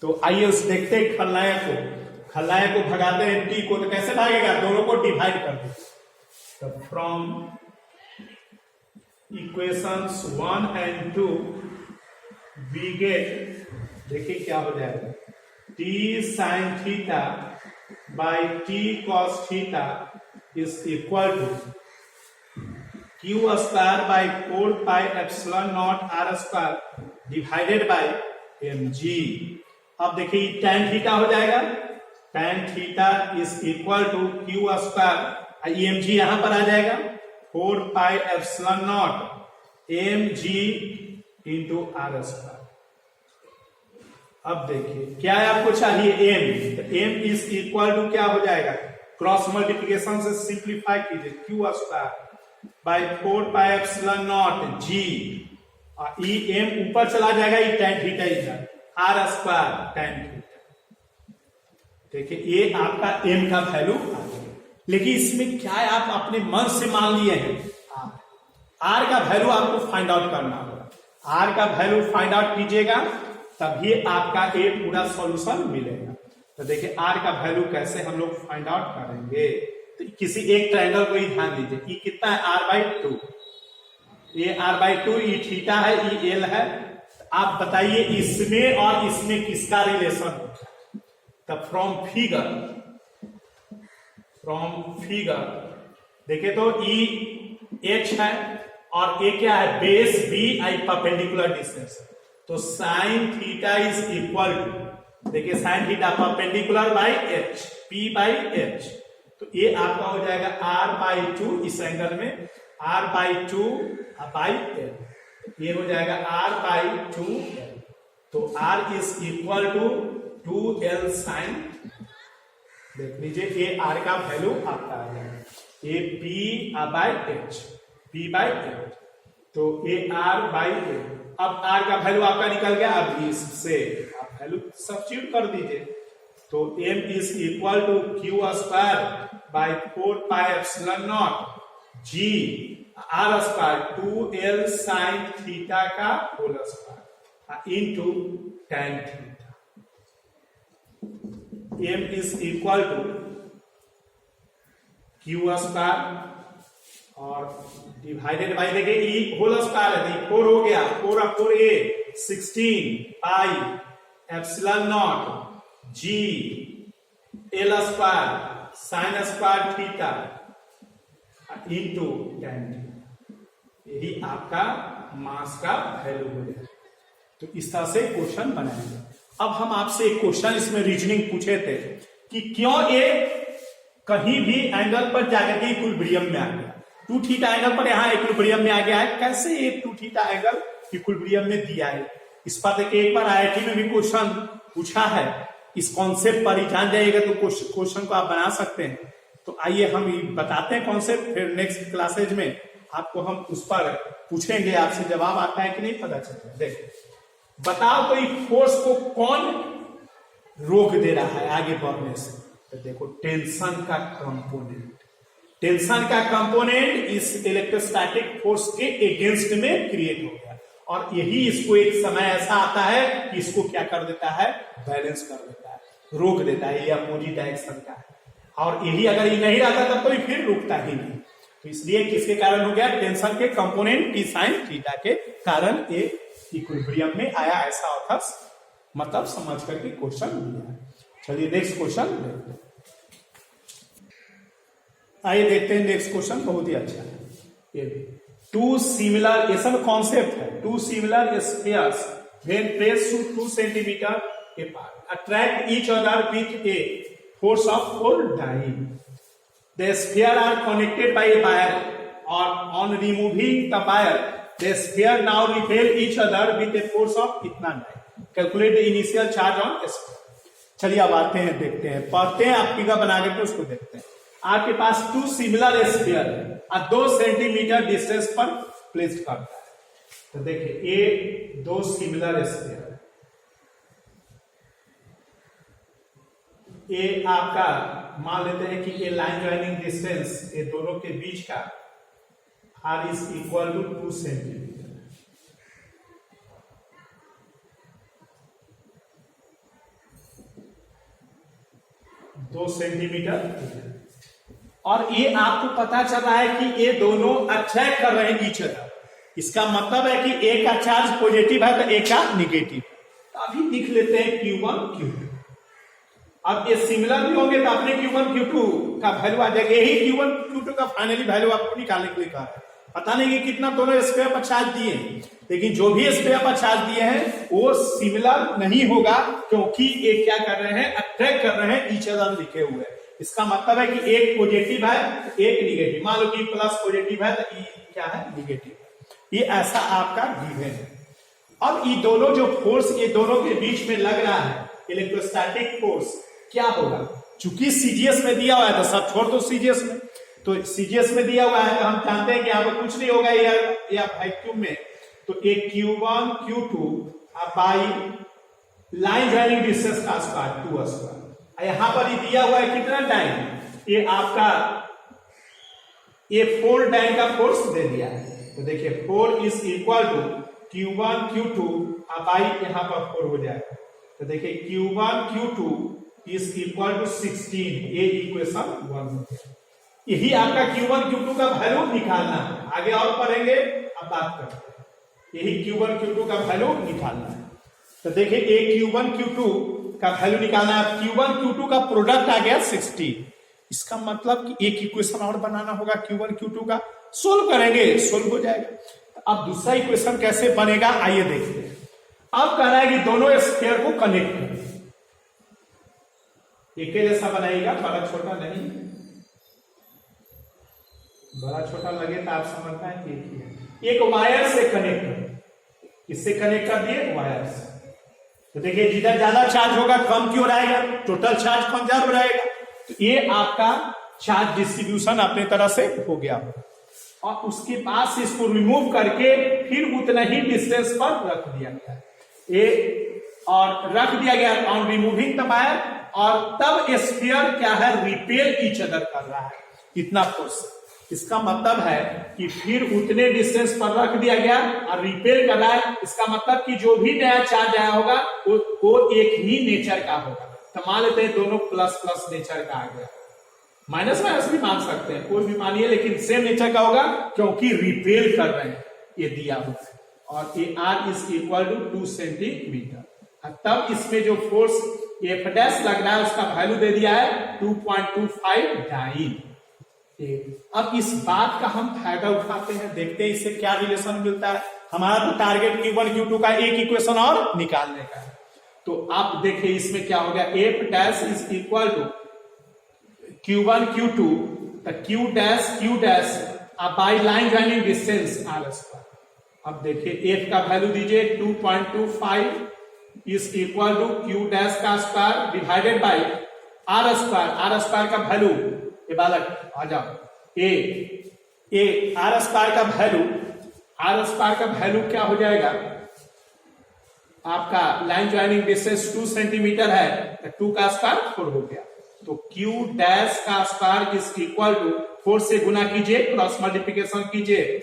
A: तो आइए उस देखते हैं खलनायक को भगाते हैं टी को, तो कैसे भागेगा, दोनों को डिवाइड कर दो। तो from equations 1 and 2 we get, देखिए क्या हो जाएगा, T sine theta by T cos theta is equal to q square by 4 pi epsilon naught r square divided by m g. अब देखिए tan थीटा हो जाएगा, tan theta is equal to q square, m g यहां पर आ जाएगा 4 pi epsilon naught m g into r square. अब देखिए क्या आपको चाहिए, एम, तो एम इज इक्वल टू क्या हो जाएगा, क्रॉस मल्टीप्लीकेशन से सिंप्लीफाई कीजिए, q square by 4 pi epsilon naught g, और ई एम ऊपर चला जाएगा, ये tan थीटा इधर, आर स्क्वायर tan थीटा। देखिए ये आपका एम का वैल्यू आ गया। लेकिन इसमें क्या है, आप अपने मन से मान लिए हैं, आर का वैल्यू आपको फाइंड आउट करना होगा। आर का वैल्यू फाइंड आउट कीजिएगा तभी आपका ये पूरा सॉल्यूशन मिलेगा। तो देखिए आर का वैल्यू कैसे हम लोग फाइंड आउट करेंगे, तो किसी एक ट्रायंगल को ही ध्यान दीजिए, ये कितना है, r/2, ये r/2, ये थीटा है, ये एल है। आप बताइए इसमें और इसमें किसका रिलेशन होता है। तो फ्रॉम फिगर देखिए तो ई एच है और ए क्या है, base b i perpendicular distance. तो sine theta is equal to, देखिए sine theta perpendicular by h, p by h. तो ये आपका हो जाएगा r/2, इस एंगल में r/2 बाई एल, ये हो जाएगा r/2 एल। तो r is equal to 2l sine, देख लीजिए ये r का वैल्यू आपका आ जाएगा, ये p by H, p by h, तो ये r/l। अब r का वैल्यू आपका निकल गया, अब इससे आप वैल्यू सब्स्टिट्यूट कर दीजिए। तो m is equal to q square by 4 pi epsilon naught g r square 2l sine theta का whole square into tan theta. m is equal to q square और डिवाइडेड बाई, देखिए ई होल स्क्वायर है, 4 हो गया, 4 16 पाई epsilon naught G L square sine square theta into tan theta. यही आपका मास का वैल्यू हो जाएगा। तो इस तरह से क्वेश्चन बनाएंगे। अब हम आपसे एक क्वेश्चन इसमें रीजनिंग पूछे थे कि क्यों ये कहीं भी एंगल पर जाकर के इक्विलिब्रियम में आ गया, 2 थीटा एंगल पर यहाँ इक्विलिब्रियम में आ गया है, कैसे ये 2 थीटा एंगल इक्विलिब्रियम में दिया है। इस पर देखिए एक बार आईआईटी में भी क्वेश्चन पूछा है, इस कॉन्सेप्ट पर ही जान जाइएगा तो क्वेश्चन को आप बना सकते हैं। तो आइए हम बताते हैं कॉन्सेप्ट, फिर नेक्स्ट क्लासेज में आपको हम उस पर पूछेंगे, आपसे जवाब आता है कि नहीं पता चलता। देखो बताओ कोई फोर्स को कौन रोक दे रहा है आगे बढ़ने से, तो देखो टेंशन का कंपोनेंट, टेंशन का कंपोनेंट इस इलेक्ट्रोस्टैटिक फोर्स के अगेंस्ट में क्रिएट हो गया, और यही इसको एक समय ऐसा आता है कि इसको क्या कर देता है, बैलेंस कर देता है, रोक देता है, ये अपोजिट डायरेक्शन का है। और यही अगर ये नहीं रहता तब तो ये फिर रुकता ही नहीं। तो इसलिए किसके कारण हो गया, टेंशन के कंपोनेंट टी साइन थीटा के कारण ये इक्विलिब्रियम में आया, ऐसा ऑथर्स मतलब समझ करके क्वेश्चन दिया है। चलिए नेक्स्ट क्वेश्चन देखते हैं। आइए देखते हैं नेक्स्ट क्वेश्चन, बहुत ही अच्छा है ये भी। 2 सिमिलर, ये सब कॉन्सेप्ट है, 2 similar spheres when placed to 2 centimetre apart attract each other with a force of 4 dyne. The sphere are connected by a wire, or on removing the wire the sphere now repel each other with a force of कितना dyne. Calculate the initial charge on sphere. चलिए अब आते हैं, देखते हैं, पढ़ते हैं, आप फिगर बना करके उसको देखते हैं। आपके पास two similar sphere 2 centimetre distance पर प्लेस्ड करता है। तो देखिए ये 2 सिमिलर स्फीयर, ये आपका मान लेते हैं कि ये लाइन ज्वाइनिंग डिस्टेंस ये दोनों के बीच का r is equal to 2 centimetre. और ये आपको पता चल रहा है कि ये दोनों अट्रैक्ट कर रहे हैं ईच अदर। इसका मतलब है कि एक का चार्ज पॉजिटिव है तो एक का निगेटिव। तो अभी लिख लेते हैं Q1 Q2। अब ये सिमिलर भी होंगे तो अपने Q1 Q2 का वैल्यू आ जाएगा। यही Q1 Q2 का फाइनली वैल्यू आपको निकालने के लिए कहा है। पता नहीं कि कितना दोनों स्क्वायर पर चार्ज दिए हैं, लेकिन जो भी स्क्वायर पर चार्ज दिए हैं वो सिमिलर नहीं होगा, क्योंकि ये क्या कर रहे हैं, अट्रैक्ट कर रहे हैं ईच अदर लिखे हुए हैं। इसका मतलब है कि एक पॉजिटिव है एक निगेटिव। मान लो कि प्लस पॉजिटिव है तो ये क्या है, निगेटिव। ये ऐसा आपका गिवन है। अब ये दोनों जो फोर्स ये दोनों के बीच में लग रहा है, इलेक्ट्रोस्टैटिक फोर्स क्या होगा। चूंकि सीजीएस में दिया हुआ है तो सब छोड़ दो सीजीएस में, तो सीजीएस में दिया हुआ है तो हम जानते हैं कि यहाँ पर कुछ नहीं होगा या वैक्यूम में। तो एक Q1 Q2 by line joining distance का स्क्वायर 2 स्क्वायर। यहां पर ही दिया हुआ है कितना टाइम, ये आपका ये 4 टाइम का फोर्स दे दिया है। तो देखिए 4 is equal to Q1 Q2 by यहां पर 4 हो जाएगा। तो देखिए Q1 Q2 is equal to 16। ये इक्वेशन 1 हो गया। यही आपका Q1 Q2 का वैल्यू निकालना है। आगे और पढ़ेंगे, अब बात करते हैं। यही Q1 Q2 का वैल्यू निकालना है। तो देखिए एक Q1 Q2 का वैल्यू निकालना है। Q1 Q2 का प्रोडक्ट आ गया 16। इसका मतलब कि एक इक्वेशन और बनाना होगा Q1 Q2 का। सोल्व करेंगे, सोल्व हो जाएगा। तो अब दूसरा इक्वेशन कैसे बनेगा आइए देखते हैं। अब कह रहा है कि दोनों स्फीयर को कनेक्ट करें। एक जैसा बनाएगा, बड़ा छोटा नहीं, बड़ा छोटा लगे तो आप समझ पाएंगे। एक वायर से कनेक्ट करें, इससे कनेक्ट कर दिए वायर से। तो देखिए जिधर ज्यादा चार्ज होगा कम क्यों रहेगा, टोटल चार्ज कंजर्व रहेगा। तो ये आपका चार्ज डिस्ट्रीब्यूशन अपने तरह से हो गया। और उसके बाद से इसको रिमूव करके फिर उतना ही डिस्टेंस पर रख दिया गया ये, और रख दिया गया ऑन रिमूविंग द वायर। और तब स्फीयर क्या है, रिपेल ईच अदर कर रहा है इतना फोर्स। इसका मतलब है कि फिर उतने डिस्टेंस पर रख दिया गया और रिपेल कर रहा है। इसका मतलब कि जो भी नया चार्ज आया होगा वो एक ही नेचर का होगा। तो मान लेते हैं दोनों प्लस प्लस नेचर का आ गया, माइनस माइनस भी मान सकते हैं, कोई भी मानिए, लेकिन सेम नेचर का होगा क्योंकि रिपेल कर रहे हैं। ये दिया हुआ है और ये R is equal to 2 centimetre. तब इसमें जो फोर्स F डैश लग रहा है उसका वैल्यू दे दिया है 2.25 डाइन। अब इस बात का हम फायदा उठाते हैं, देखते हैं इससे क्या रिलेशन मिलता है। हमारा तो टारगेट Q1 Q2 का एक इक्वेशन और निकालने का है। तो आप देखिए इसमें क्या हो गया, F dash is equal to Q1 Q2 Q dash by line joining distance R square. अब देखिए F का वैल्यू दीजिए 2.25 is equal to Q dash का square divided by R square. R square का वैल्यू ये बालक आ जाओ, ए R स्क्वायर का वैल्यू क्या हो जाएगा आपका, लाइन ज्वाइनिंग डिस्टेंस 2 सेंटीमीटर है तो 2 का स्क्वायर 4 हो गया। तो Q डैश का स्क्वायर इज इक्वल टू 4 से गुना कीजिए, क्रॉस मल्टीप्लिकेशन कीजिए,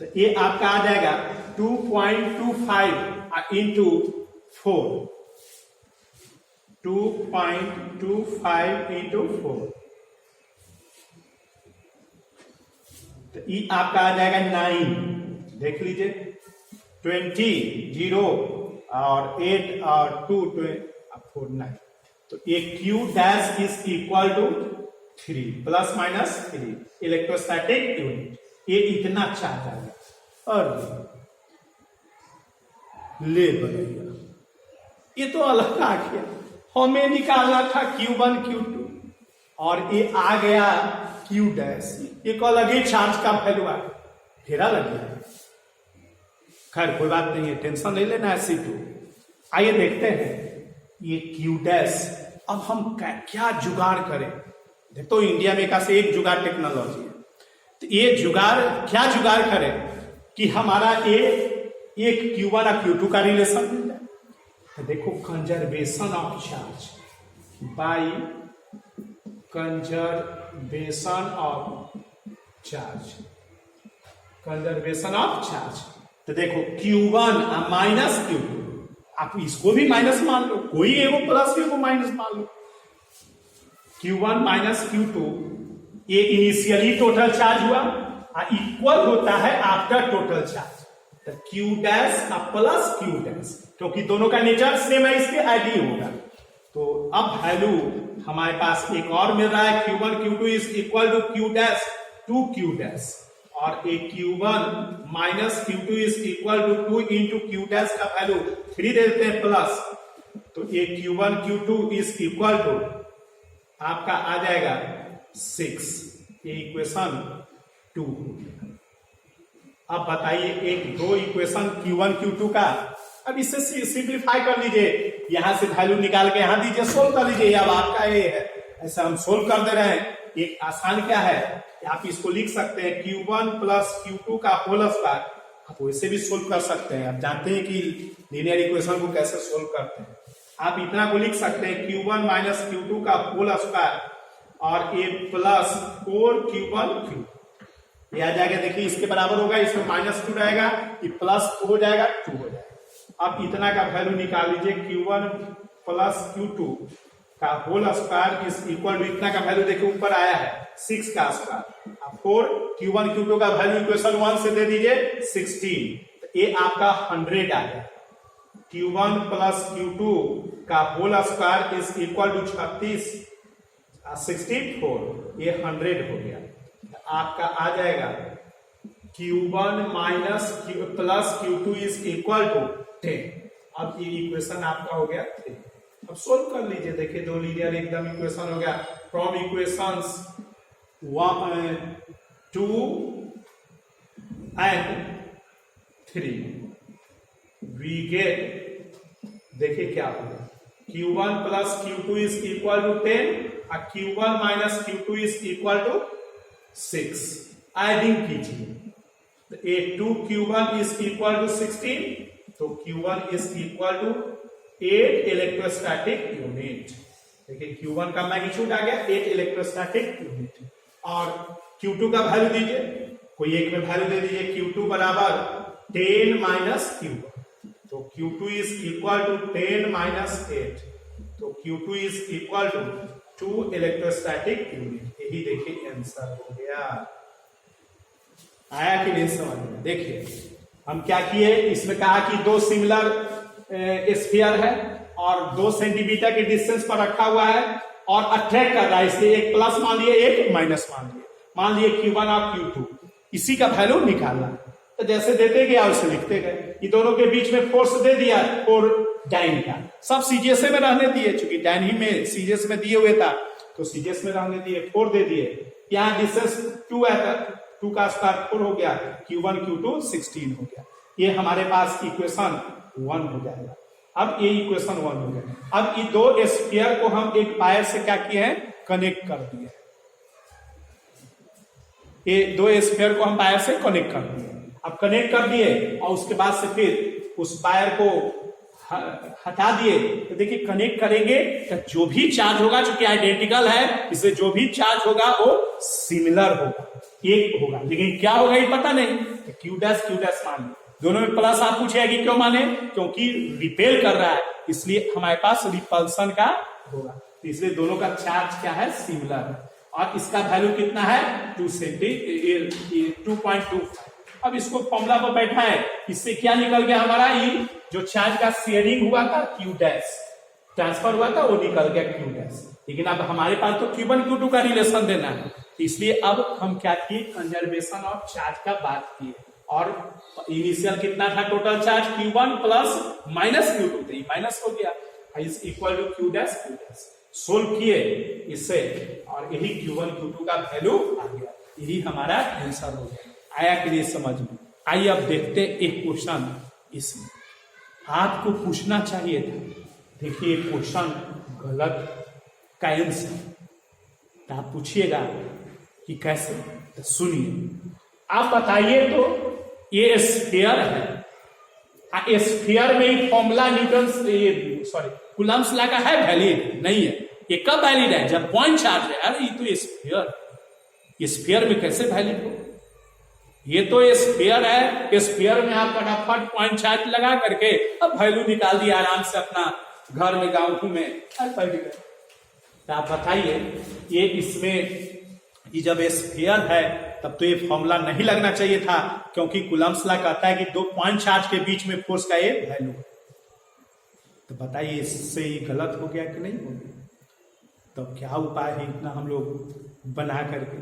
A: तो ये आपका आ जाएगा 2.25 इंटू 4, 2.25 इंटू 4, तो ये आपका आ जाएगा 9। देख लीजिए 20 0 और 8 और 2 4 9। तो ये Q dash is equal to 3 plus minus 3 electrostatic unit. ये इतना चार्ज आ गया और ले बढ़ेगा। ये तो अलग आ गया, हमें निकालना था Q1 Q2 और ये आ गया Q डैश। एक अलग ही चार्ज का वैल्यू आ, फेरा लग गया। खैर कोई बात नहीं है, टेंशन नहीं लेना है C2। आइए देखते हैं ये Q डैश। अब हम क्या जुगाड़ करें। देखो इंडिया में एक एक जुगाड़ टेक्नोलॉजी है, तो ये जुगाड़ क्या जुगाड़ करें कि हमारा एक Q1 और Q2 का रिलेशन मिल जाए। तो देखो conservation of charge by conservation of charge, conservation of charge. तो देखो Q1 माइनस Q2, आप इसको भी माइनस मान लो, कोई एगो प्लस एगो माइनस मान लो। Q1 माइनस Q2 ये इनिशियली टोटल चार्ज हुआ और इक्वल होता है आफ्टर टोटल चार्ज। तो Q dash plus Q dash, क्योंकि दोनों का नेचर सेम है, इसके आईडी होगा। तो अब वैल्यू हमारे पास एक और मिल रहा है, Q1 Q2 is equal to Q dash to Q dash, और एक Q1 minus Q2 is equal to 2 into Q dash का वैल्यू 3 दे देते हैं प्लस। तो एक Q1 Q2 is equal to आपका आ जाएगा 6, ये इक्वेशन 2। अब बताइए एक दो इक्वेशन Q1 Q2 का, अब इसे सिंप्लीफाई कर लीजिए, यहां से वैल्यू निकाल के यहां दीजिए, सोल्व कर लीजिए। अब आपका ये है, ऐसा हम सोल्व कर दे रहे हैं। एक आसान क्या है, आप इसको लिख सकते हैं Q1 प्लस Q2 का होल स्क्वायर। आप वैसे भी सोल्व कर सकते हैं, आप जानते हैं कि लीनियर इक्वेशन को कैसे सोल्व करते हैं। आप इतना को लिख सकते हैं Q1 माइनस Q2 का होल स्क्वायर और ए प्लस 4Q1 Q, ये आ जाएगा। देखिए इसके बराबर होगा, इसमें माइनस 2 रहेगा, ये प्लस हो जाएगा 2 हो जाएगा। अब इतना का वैल्यू निकाल लीजिए, Q1 प्लस Q2 का whole square is equal to, इतना का वैल्यू देखिए ऊपर आया है 6 का स्क्वायर, 4 Q1 Q2 का वैल्यू इक्वेशन 1 से दे दीजिए 16, तो ये आपका 100 आ गया। Q1 प्लस Q2 का whole square is equal to 36 64, ये 100 हो गया। तो आपका आ जाएगा Q1 minus plus Q2 is equal to 10। अब ये इक्वेशन आपका हो गया 3। अब सोल्व कर लीजिए, देखिए दो लीनियर एकदम इक्वेशन हो गया। From equations 2 and 3 we get, देखिए क्या होगा, Q1 plus Q2 is equal to 10 और Q1 minus Q2 is equal to 6। Adding कीजिए, तो ये 2Q1 इज इक्वल टू 16, तो Q1 is equal to 8 electrostatic unit. देखिए Q1 का मैग्नीट्यूड आ गया 8 इलेक्ट्रोस्टैटिक यूनिट, और Q2 का वैल्यू दीजिए, कोई एक में वैल्यू दे दीजिए, Q2 बराबर 10 माइनस Q1, तो Q2 is equal to 10 minus 8, तो Q2 is equal to 2 electrostatic unit. यही देखिए आंसर हो गया। आया कि नहीं समझ में? देखिए हम क्या किए, इसमें कहा कि दो सिमिलर स्फीयर है और 2 सेंटीमीटर के डिस्टेंस पर रखा हुआ है और अट्रैक्ट कर रहा है, इसलिए एक प्लस मान लिए एक माइनस मान लिए Q1 और Q2, इसी का वैल्यू निकालना। तो जैसे देते गया वैसे लिखते गए। ये दोनों के बीच में फोर्स दे दिया, और डाइन का सब सीजीएस में रहने दिए, चूंकि डाइन ही में सीजीएस में दिए हुए था तो सीजीएस में रहने दिए, 4 दे दिए। यहाँ डिस्टेंस 2 है, 2 का स्क्वायर 4 हो गया, Q1 Q2 16 हो गया। ये हमारे पास इक्वेशन 1 हो जाएगा। अब ये इक्वेशन 1 हो गया। अब ये दो स्फीयर को हम एक वायर से क्या किए हैं, कनेक्ट कर दिए। ये दो स्फीयर को हम वायर से कनेक्ट कर दिए। अब कनेक्ट कर दिए और उसके बाद से फिर उस वायर को हटा दिए, तो देखिए कनेक्ट करेंगे तो जो भी चार्ज होगा, चूंकि आइडेंटिकल है इसलिए जो भी चार्ज होगा वो सिमिलर होगा, एक होगा। लेकिन क्या होगा ये पता नहीं, तो Q डैश मान लो। दोनों में प्लस आप पूछेगा क्यों माने, क्योंकि रिपेल कर रहा है इसलिए हमारे पास रिपल्सन का होगा, तो इसलिए दोनों का चार्ज क्या है, सिमिलर है। और इसका वैल्यू कितना है, 2.25। अब इसको फॉर्मूला पर बैठा है, इससे क्या निकल गया हमारा, ये जो चार्ज का शेयरिंग हुआ था Q डैश, ट्रांसफर हुआ था वो निकल गया Q डैश। लेकिन अब हमारे पास तो Q1 Q2 का रिलेशन देना है, इसलिए अब हम क्या किए, कंजर्वेशन ऑफ चार्ज का बात किए। और इनिशियल कितना था total charge, Q1 plus minus Q2, तो माइनस हो गया, is equal to Q dash. Solve किए इससे और यही Q1 Q2 का वैल्यू आ गया, यही हमारा आंसर हो गया। आया कि नहीं समझ में? आइए अब देखते एक क्वेश्चन इसमें आपको पूछना चाहिए था। देखिए क्वेश्चन गलत का आंसर, तो आप पूछिएगा कि कैसे, तो सुनिए। आप बताइए तो ये स्फीयर है, स्फीयर में ही फॉर्मूला न्यूटन कूलम्ब्स लॉ का है वैलिड? नहीं है। ये कब वैलिड है? जब पॉइंट चार्ज है। अरे ये तो स्फीयर, स्फीयर में कैसे वैलिड हो? ये तो स्फीयर है, स्फीयर में आप फटाफट पॉइंट चार्ज लगा करके अब वैल्यू निकाल दिया आराम से अपना घर में गांव में। तो आप बताइए ये इसमें ये जब स्फीयर है तब तो ये फॉर्मूला नहीं लगना चाहिए था, क्योंकि कूलम्ब्स लॉ कहता है कि दो पॉइंट चार्ज के बीच में फोर्स का ये वैल्यू। तो बताइए इससे ये गलत हो गया कि नहीं हो गया? तो क्या उपाय है इतना हम लोग बना करके?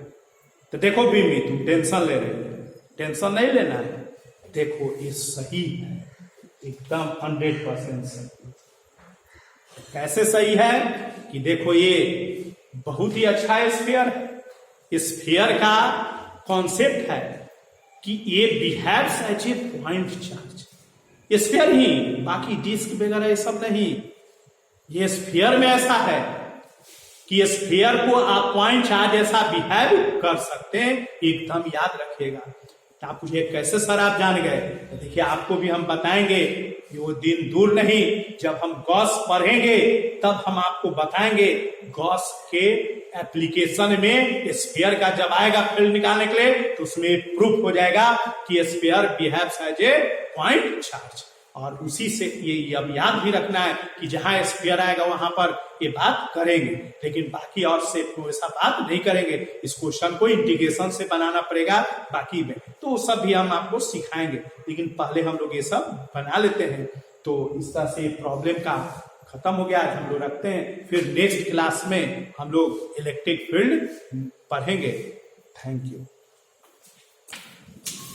A: तो देखो बीमी, तुम टेंशन ले रहे हो, टेंशन नहीं लेना है। देखो ये सही है, एकदम 100% सही। कैसे सही है कि देखो ये बहुत ही अच्छा स्फीयर है। स्फीयर का कॉन्सेप्ट है कि ये behaves as a point charge. Sphere ही, बाकी डिस्क वगैरह ये सब नहीं। ये स्फीयर में ऐसा है कि स्फीयर को आप पॉइंट चार्ज ऐसा बिहेव कर सकते हैं, एकदम याद रखिएगा। आप पूछिए कैसे सर आप जान गए? तो देखिए आपको भी हम बताएंगे कि वो दिन दूर नहीं, जब हम गॉस पढ़ेंगे तब हम आपको बताएंगे। गॉस के एप्लीकेशन में स्फीयर का जब आएगा फील्ड निकालने के लिए तो उसमें प्रूफ हो जाएगा कि sphere behaves as a point charge. और उसी से ये अब याद भी रखना है कि जहां स्फीयर आएगा वहां पर ये बात करेंगे, लेकिन बाकी और से ऐसा बात नहीं करेंगे। इस क्वेश्चन को इंटीग्रेशन से बनाना पड़ेगा बाकी में, तो वो सब भी हम आपको सिखाएंगे, लेकिन पहले हम लोग ये सब बना लेते हैं। तो इस तरह से प्रॉब्लम का खत्म हो गया। आज हम लोग रखते हैं, फिर नेक्स्ट क्लास में हम लोग इलेक्ट्रिक फील्ड पढ़ेंगे। Thank you.